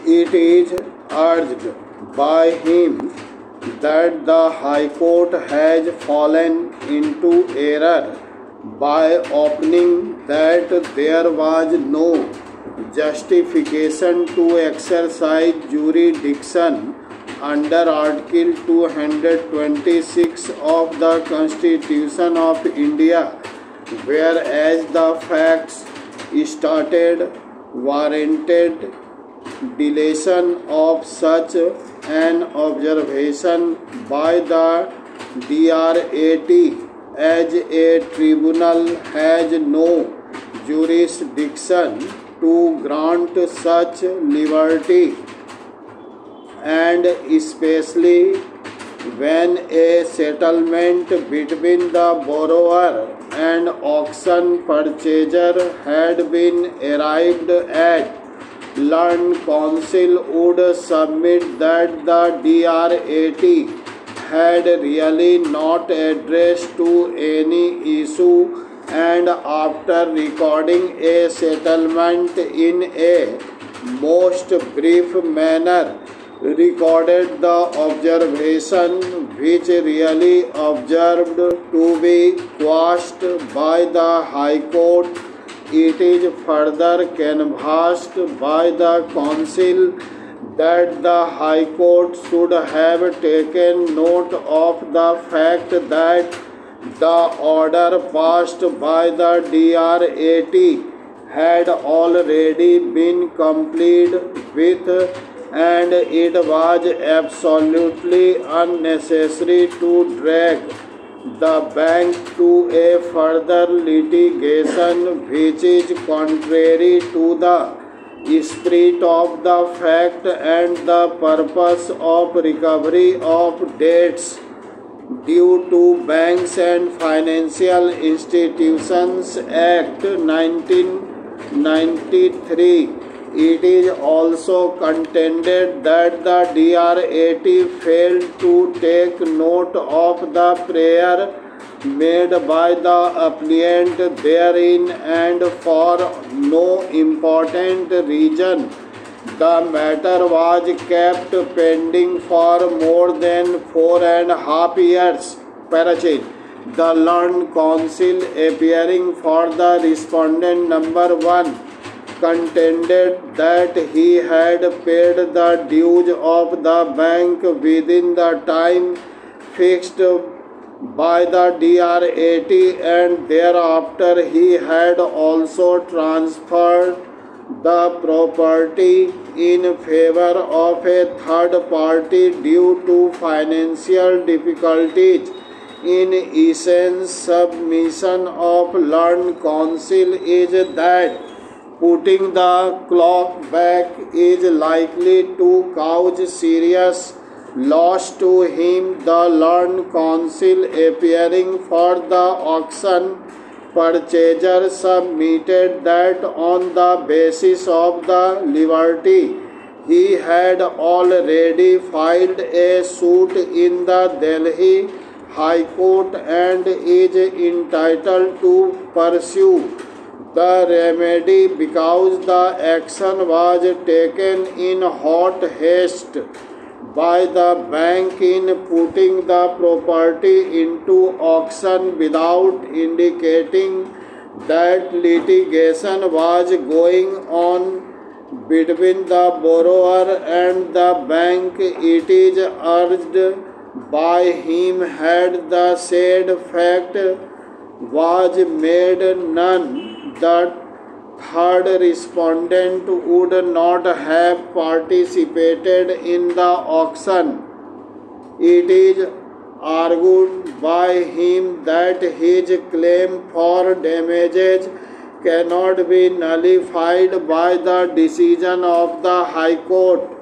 It is urged by him that the High Court has fallen into error by opining that there was no justification to exercise jurisdiction under Article 226 of the Constitution of India, whereas the facts stated warranted deletion of such an observation by the DRAT, as a tribunal has no jurisdiction to grant such liberty, and especially when a settlement between the borrower and auction purchaser had been arrived at. Learned counsel would submit that the DRAT had really not addressed to any issue, and after recording a settlement in a most brief manner, recorded the observation which really observed to be quashed by the High Court. It is further canvassed by the counsel that the High Court should have taken note of the fact that the order passed by the DRAT had already been complied with, and it was absolutely unnecessary to drag the bank to a further litigation which is contrary to the spirit of the fact and the purpose of recovery of debts due to Banks and Financial Institutions Act 1993. It is also contended that the DRAT failed to take note of the prayer made by the applicant therein, and for no important reason the matter was kept pending for more than 4.5 years. Parachute. The learned counsel appearing for the respondent number 1 contended that he had paid the dues of the bank within the time fixed by the DRAT, and thereafter he had also transferred the property in favor of a third party due to financial difficulties. In essence, submission of learned counsel is that putting the clock back is likely to cause serious loss to him. The learned counsel appearing for the auction purchaser submitted that on the basis of the liberty he had already filed a suit in the Delhi High Court and is entitled to pursue the remedy because the action was taken in hot haste by the bank in putting the property into auction without indicating that litigation was going on between the borrower and the bank. It is urged by him had the said fact was made known, the third respondent would not have participated in the auction. It is argued by him that his claim for damages cannot be nullified by the decision of the High Court.